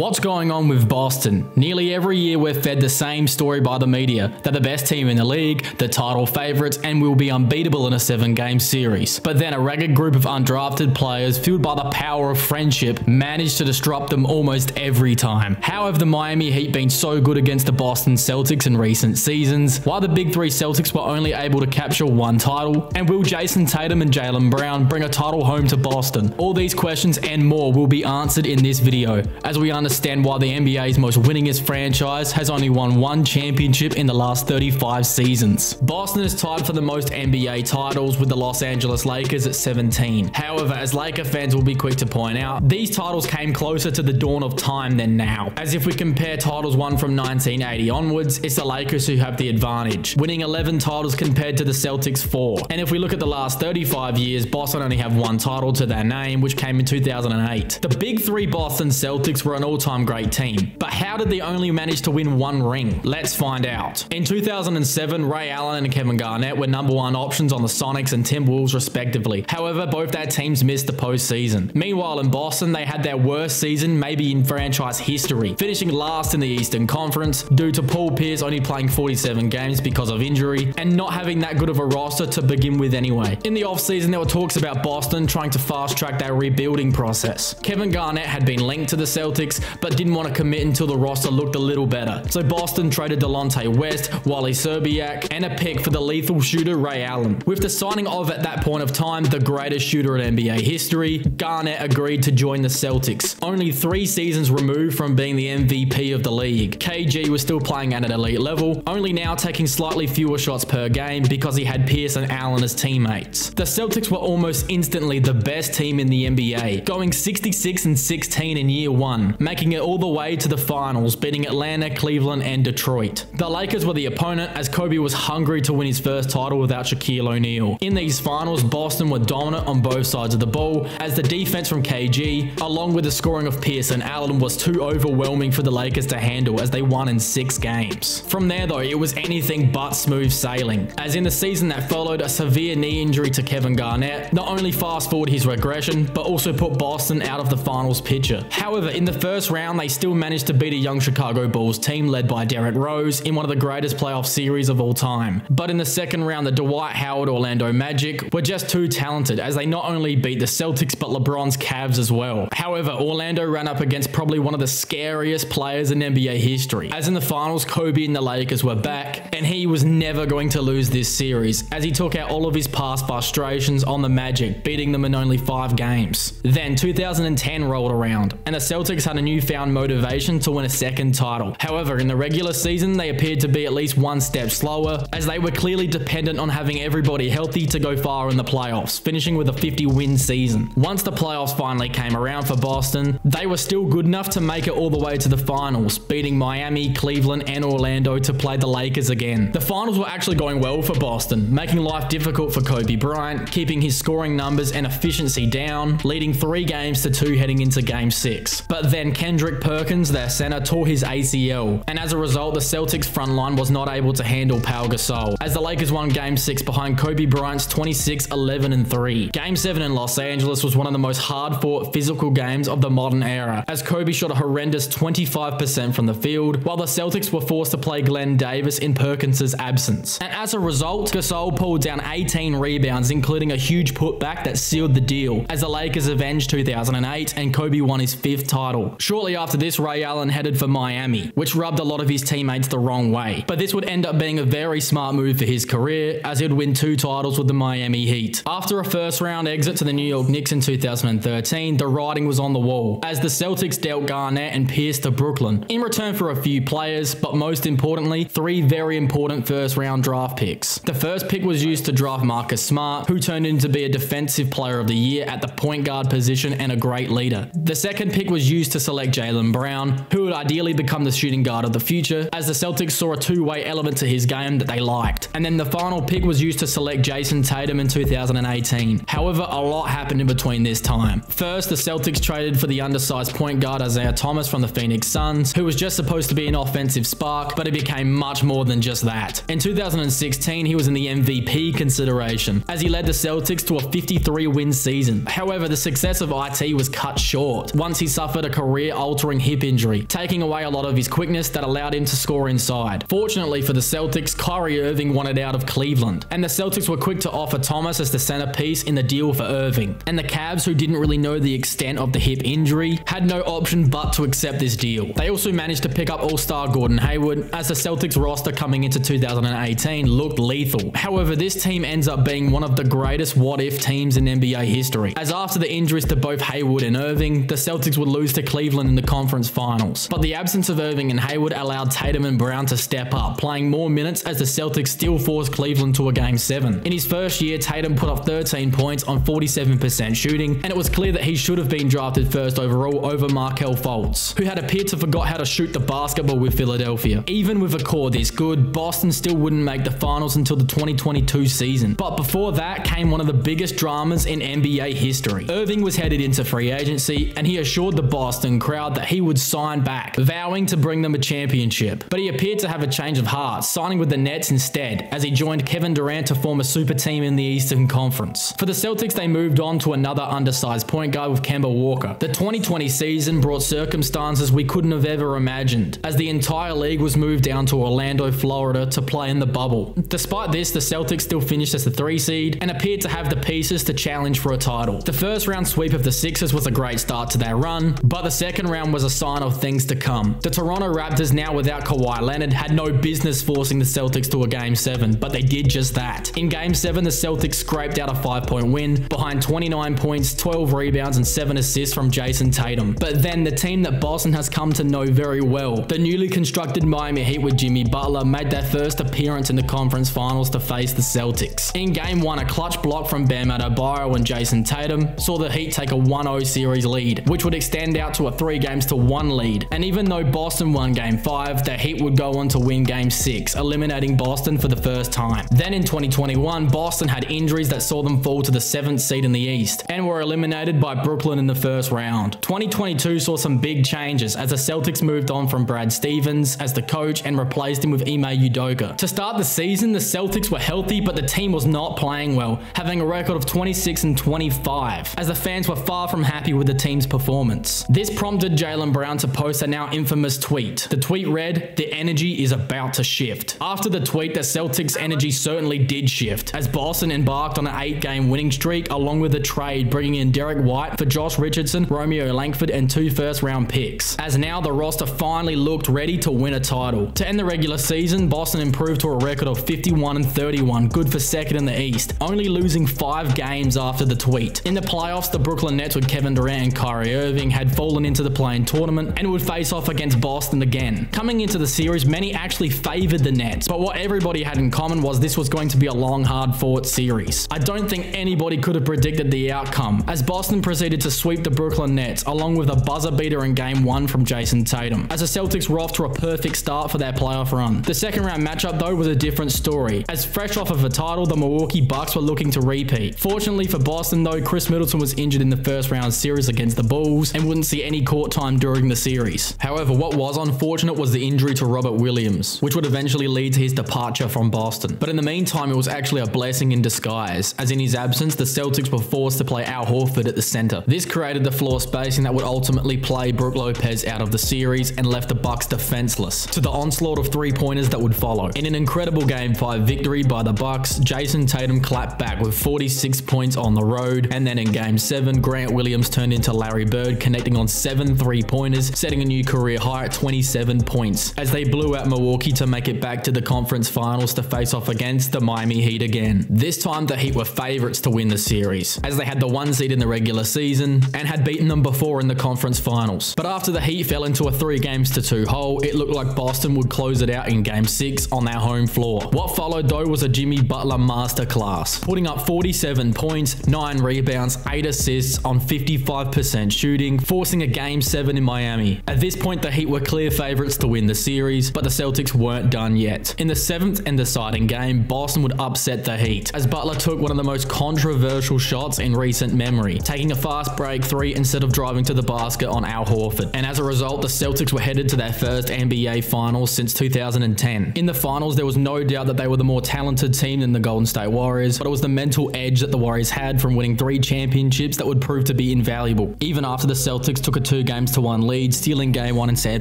What's going on with Boston? Nearly every year we're fed the same story by the media. They're the best team in the league, the title favourites, and will be unbeatable in a 7-game series. But then a ragged group of undrafted players fueled by the power of friendship managed to disrupt them almost every time. How have the Miami Heat been so good against the Boston Celtics in recent seasons? Why the big three Celtics were only able to capture one title? And will Jason Tatum and Brown bring a title home to Boston? All these questions and more will be answered in this video, as we understand why the NBA's most winningest franchise has only won one championship in the last 35 seasons. Boston is tied for the most NBA titles with the Los Angeles Lakers at 17. However, as Laker fans will be quick to point out, these titles came closer to the dawn of time than now. As if we compare titles won from 1980 onwards, it's the Lakers who have the advantage, winning 11 titles compared to the Celtics 4. And if we look at the last 35 years, Boston only have one title to their name, which came in 2008. The big three Boston Celtics were an all-time great team, but how did they only manage to win one ring? Let's find out. In 2007, Ray Allen and Kevin Garnett were #1 options on the Sonics and Timberwolves respectively. However, both their teams missed the postseason. Meanwhile, in Boston, they had their worst season maybe in franchise history, finishing last in the Eastern Conference due to Paul Pierce only playing 47 games because of injury and not having that good of a roster to begin with anyway. In the offseason, there were talks about Boston trying to fast-track their rebuilding process. Kevin Garnett had been linked to the Celtics, but didn't want to commit until the roster looked a little better. So Boston traded Delonte West, Wally Szczerbiak, and a pick for the lethal shooter Ray Allen. With the signing of, at that point of time, the greatest shooter in NBA history, Garnett agreed to join the Celtics, only 3 seasons removed from being the MVP of the league. KG was still playing at an elite level, only now taking slightly fewer shots per game because he had Pierce and Allen as teammates. The Celtics were almost instantly the best team in the NBA, going 66-16 in year 1, making it all the way to the finals, beating Atlanta, Cleveland, and Detroit. The Lakers were the opponent, as Kobe was hungry to win his first title without Shaquille O'Neal. In these finals, Boston were dominant on both sides of the ball, as the defense from KG, along with the scoring of Pierce and Allen, was too overwhelming for the Lakers to handle, as they won in 6 games. From there though, it was anything but smooth sailing, as in the season that followed, a severe knee injury to Kevin Garnett not only fast forwarded his regression, but also put Boston out of the finals picture. However, in the first round, they still managed to beat a young Chicago Bulls team led by Derrick Rose in one of the greatest playoff series of all time. But in the second round, the Dwight Howard Orlando Magic were just too talented, as they not only beat the Celtics but LeBron's Cavs as well. However, Orlando ran up against probably one of the scariest players in NBA history, as in the finals, Kobe and the Lakers were back, and he was never going to lose this series, as he took out all of his past frustrations on the Magic, beating them in only 5 games. Then 2010 rolled around, and the Celtics had a newfound motivation to win a second title. However, in the regular season, they appeared to be at least one step slower, as they were clearly dependent on having everybody healthy to go far in the playoffs, finishing with a 50-win season. Once the playoffs finally came around for Boston, they were still good enough to make it all the way to the finals, beating Miami, Cleveland, and Orlando to play the Lakers again. The finals were actually going well for Boston, making life difficult for Kobe Bryant, keeping his scoring numbers and efficiency down, leading 3 games to 2 heading into Game 6. But then Kendrick Perkins, their center, tore his ACL, and as a result, the Celtics front line was not able to handle Pau Gasol, as the Lakers won Game 6 behind Kobe Bryant's 26-11-3. Game 7 in Los Angeles was one of the most hard-fought physical games of the modern era, as Kobe shot a horrendous 25% from the field, while the Celtics were forced to play Glenn Davis in Perkins' absence. And as a result, Gasol pulled down 18 rebounds, including a huge putback that sealed the deal, as the Lakers avenged 2008 and Kobe won his 5th title. Shortly after this, Ray Allen headed for Miami, which rubbed a lot of his teammates the wrong way. But this would end up being a very smart move for his career, as he would win 2 titles with the Miami Heat. After a first-round exit to the New York Knicks in 2013, the writing was on the wall, as the Celtics dealt Garnett and Pierce to Brooklyn, in return for a few players, but most importantly, 3 very important first-round draft picks. The first pick was used to draft Marcus Smart, who turned into be a defensive player of the year at the point guard position and a great leader. The second pick was used to select Jaylen Brown, who would ideally become the shooting guard of the future, as the Celtics saw a two-way element to his game that they liked. And then the final pick was used to select Jason Tatum in 2018. However, a lot happened in between this time. First, the Celtics traded for the undersized point guard Isaiah Thomas from the Phoenix Suns, who was just supposed to be an offensive spark, but it became much more than just that. In 2016, he was in the MVP consideration, as he led the Celtics to a 53-win season. However, the success of IT was cut short once he suffered a career career-altering hip injury, taking away a lot of his quickness that allowed him to score inside. Fortunately for the Celtics, Kyrie Irving wanted out of Cleveland, and the Celtics were quick to offer Thomas as the centerpiece in the deal for Irving. And the Cavs, who didn't really know the extent of the hip injury, had no option but to accept this deal. They also managed to pick up All-Star Gordon Hayward, as the Celtics roster coming into 2018 looked lethal. However, this team ends up being one of the greatest what-if teams in NBA history, as after the injuries to both Hayward and Irving, the Celtics would lose to Cleveland in the conference finals. But the absence of Irving and Hayward allowed Tatum and Brown to step up, playing more minutes as the Celtics still forced Cleveland to a Game 7. In his first year, Tatum put up 13 points on 47% shooting, and it was clear that he should have been drafted first overall over Markelle Fultz, who had appeared to forgot how to shoot the basketball with Philadelphia. Even with a core this good, Boston still wouldn't make the finals until the 2022 season. But before that came one of the biggest dramas in NBA history. Irving was headed into free agency, and he assured the Boston crowd that he would sign back, vowing to bring them a championship. But he appeared to have a change of heart, signing with the Nets instead, as he joined Kevin Durant to form a super team in the Eastern Conference. For the Celtics, they moved on to another undersized point guard with Kemba Walker. The 2020 season brought circumstances we couldn't have ever imagined, as the entire league was moved down to Orlando, Florida to play in the bubble. Despite this, the Celtics still finished as the 3 seed and appeared to have the pieces to challenge for a title. The first round sweep of the Sixers was a great start to their run, but the second round was a sign of things to come. The Toronto Raptors, now without Kawhi Leonard, had no business forcing the Celtics to a Game 7, but they did just that. In Game 7, the Celtics scraped out a 5-point win behind 29 points, 12 rebounds, and 7 assists from Jason Tatum. But then the team that Boston has come to know very well, the newly constructed Miami Heat with Jimmy Butler, made their first appearance in the conference finals to face the Celtics. In Game 1, a clutch block from Bam Adebayo and Jason Tatum saw the Heat take a 1-0 series lead, which would extend out to a 3-1 lead. And even though Boston won Game 5, the Heat would go on to win Game 6, eliminating Boston for the first time. Then in 2021, Boston had injuries that saw them fall to the 7th seed in the East, and were eliminated by Brooklyn in the first round. 2022 saw some big changes as the Celtics moved on from Brad Stevens as the coach and replaced him with Ime Udoka. To start the season, the Celtics were healthy, but the team was not playing well, having a record of 26-25, as the fans were far from happy with the team's performance. This prompted Jaylen Brown to post a now infamous tweet. The tweet read, "The energy is about to shift." After the tweet, the Celtics' energy certainly did shift, as Boston embarked on an 8-game winning streak along with a trade bringing in Derek White for Josh Richardson, Romeo Langford, and 2 first-round picks, as now the roster finally looked ready to win a title. To end the regular season, Boston improved to a record of 51-31, good for second in the East, only losing 5 games after the tweet. In the playoffs, the Brooklyn Nets with Kevin Durant and Kyrie Irving had fallen into the play-in tournament and would face off against Boston again. Coming into the series, many actually favored the Nets, but what everybody had in common was this was going to be a long, hard-fought series. I don't think anybody could have predicted the outcome, as Boston proceeded to sweep the Brooklyn Nets, along with a buzzer beater in Game 1 from Jason Tatum, as the Celtics were off to a perfect start for their playoff run. The second round matchup, though, was a different story, as fresh off of a title, the Milwaukee Bucks were looking to repeat. Fortunately for Boston, though, Chris Middleton was injured in the first round series against the Bulls and wouldn't see any court time during the series. However, what was unfortunate was the injury to Robert Williams, which would eventually lead to his departure from Boston. But in the meantime, it was actually a blessing in disguise, as in his absence, the Celtics were forced to play Al Horford at the center. This created the floor spacing that would ultimately play Brook Lopez out of the series and left the Bucks defenseless to the onslaught of 3-pointers that would follow. In an incredible Game 5 victory by the Bucks, Jason Tatum clapped back with 46 points on the road, and then in Game 7, Grant Williams turned into Larry Bird, connecting on 7 3-pointers, setting a new career high at 27 points, as they blew out Milwaukee to make it back to the conference finals to face off against the Miami Heat again. This time, the Heat were favorites to win the series, as they had the 1 seed in the regular season and had beaten them before in the conference finals. But after the Heat fell into a 3-2 hole, it looked like Boston would close it out in Game 6 on their home floor. What followed, though, was a Jimmy Butler masterclass, putting up 47 points, 9 rebounds, 8 assists on 55% shooting, forcing a Game 7 in Miami. At this point, the Heat were clear favorites to win the series, but the Celtics weren't done yet. In the 7th and deciding game, Boston would upset the Heat, as Butler took one of the most controversial shots in recent memory, taking a fast break 3 instead of driving to the basket on Al Horford. And as a result, the Celtics were headed to their first NBA Finals since 2010. In the finals, there was no doubt that they were the more talented team than the Golden State Warriors, but it was the mental edge that the Warriors had from winning 3 championships that would prove to be invaluable, even after the Celtics took a 2-1 lead, stealing Game 1 in San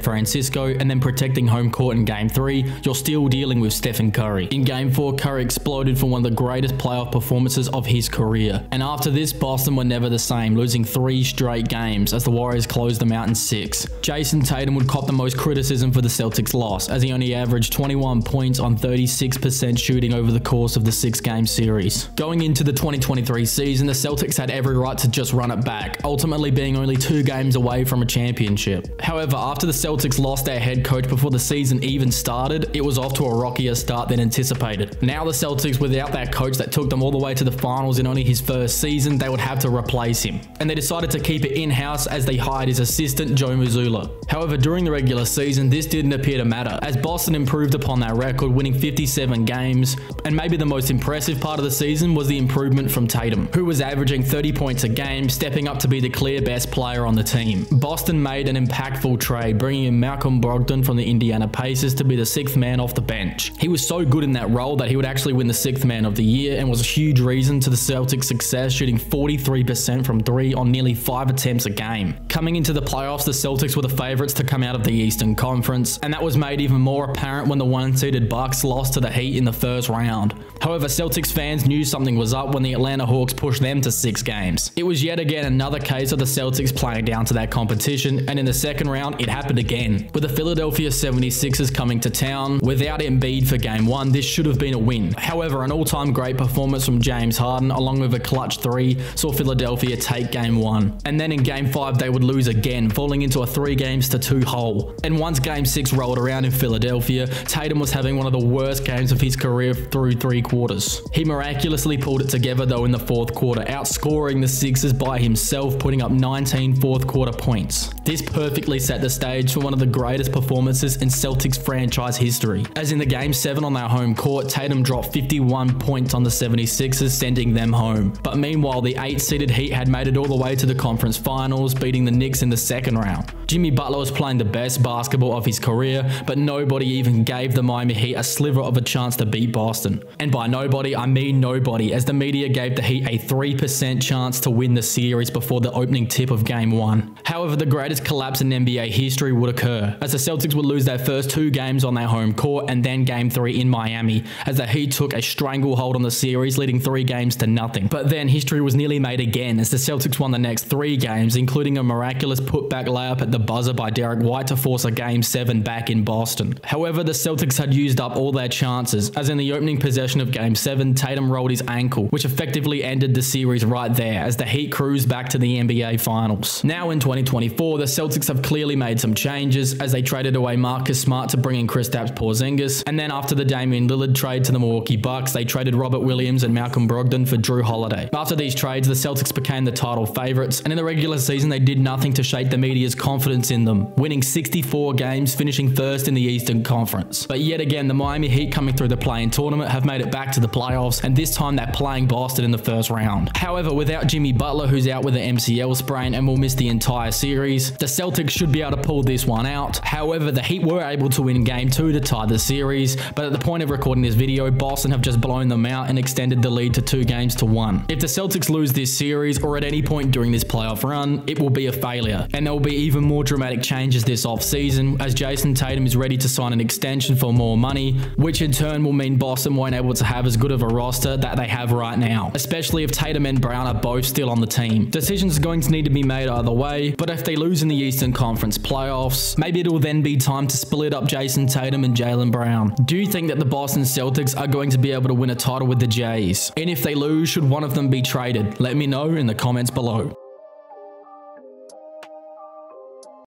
Francisco, and then protecting home court in Game 3, you're still dealing with Stephen Curry. In Game 4, Curry exploded for one of the greatest playoff performances of his career. And after this, Boston were never the same, losing 3 straight games as the Warriors closed them out in 6. Jason Tatum would cop the most criticism for the Celtics' loss, as he only averaged 21 points on 36% shooting over the course of the 6-game series. Going into the 2023 season, the Celtics had every right to just run it back, ultimately being only 2 games away from a championship. However, after the Celtics lost their head coach before the season even started, it was off to a rockier start than anticipated. Now the Celtics, without that coach that took them all the way to the finals in only his first season, they would have to replace him. And they decided to keep it in-house as they hired his assistant, Joe Mazzulla. However, during the regular season, this didn't appear to matter, as Boston improved upon that record, winning 57 games, and maybe the most impressive part of the season was the improvement from Tatum, who was averaging 30 points a game, stepping up to be the clear best player on the team. Boston made an impactful trade, bringing in Malcolm Brogdon from the Indiana Pacers to be the 6th man off the bench. He was so good in that role that he would actually win the 6th man of the year and was a huge reason to the Celtics' success, shooting 43% from 3 on nearly 5 attempts a game. Coming into the playoffs, the Celtics were the favorites to come out of the Eastern Conference, and that was made even more apparent when the 1-seeded Bucks lost to the Heat in the first round. However, Celtics fans knew something was up when the Atlanta Hawks pushed them to 6 games. It was yet again another case of the Celtics playing down to that competition, and in the second round, it happened again, with the Philadelphia 76ers coming to town. Without Embiid for Game 1, this should have been a win. However, an all-time great performance from James Harden, along with a clutch 3, saw Philadelphia take Game 1. And then in Game 5, they would lose again, falling into a 3-2 hole. And once Game 6 rolled around in Philadelphia, Tatum was having one of the worst games of his career through 3 quarters. He miraculously pulled it together though in the 4th quarter, outscoring the Sixers by himself, putting up 19 4th-quarter points. This perfectly set the stage for one of the greatest performances in Celtics franchise history, as in the Game 7 on their home court, Tatum dropped 51 points on the 76ers, sending them home. But meanwhile, the 8-seeded Heat had made it all the way to the conference finals, beating the Knicks in the second round. Jimmy Butler was playing the best basketball of his career, but nobody even gave the Miami Heat a sliver of a chance to beat Boston. And by nobody, I mean nobody, as the media gave the Heat a 3% chance to win the series before the opening tip of Game 1. However, the greatest collapse in NBA history would occur, as the Celtics would lose their first 2 games on their home court and then Game 3 in Miami, as the Heat took a stranglehold on the series, leading 3 games to nothing. But then history was nearly made again, as the Celtics won the next 3 games, including a miraculous putback layup at the buzzer by Derek White to force a Game 7 back in Boston. However, the Celtics had used up all their chances, as in the opening possession of Game 7, Tatum rolled his ankle, which effectively ended the series right there, as the Heat cruised back to the NBA Finals. Now in 2024, the Celtics have clearly made some changes, as they traded away Marcus Smart to bring in Kristaps Porzingis, and then after the Damian Lillard trade to the Milwaukee Bucks, they traded Robert Williams and Malcolm Brogdon for Drew Holiday. After these trades, the Celtics became the title favorites, and in the regular season, they did nothing to shake the media's confidence in them, winning 64 games, finishing first in the Eastern Conference. But yet again, the Miami Heat, coming through the play-in tournament, have made it back to the playoffs, and this time they're playing Boston in the first round. However, without Jimmy Butler, who's out with an MCL sprain and will miss the entire series, the Celtics should be able to pull this one out. However, the Heat were able to win Game 2 to tie the series, but at the point of recording this video, Boston have just blown them out and extended the lead to 2-1. If the Celtics lose this series, or at any point during this playoff run, it will be a failure, and there will be even more dramatic changes this offseason, as Jason Tatum is ready to sign an extension for more money, which in turn will mean Boston won't able to have as good of a roster that they have right now, especially if Tatum and Brown are both still on the team. Decisions are going to need to be made either way, but if they lose in the Eastern Conference playoffs, maybe it will then be time to split up Jason Tatum and Jaylen Brown. Do you think that the Boston Celtics are going to be able to win a title with the Jays? And if they lose, should one of them be traded? Let me know in the comments below.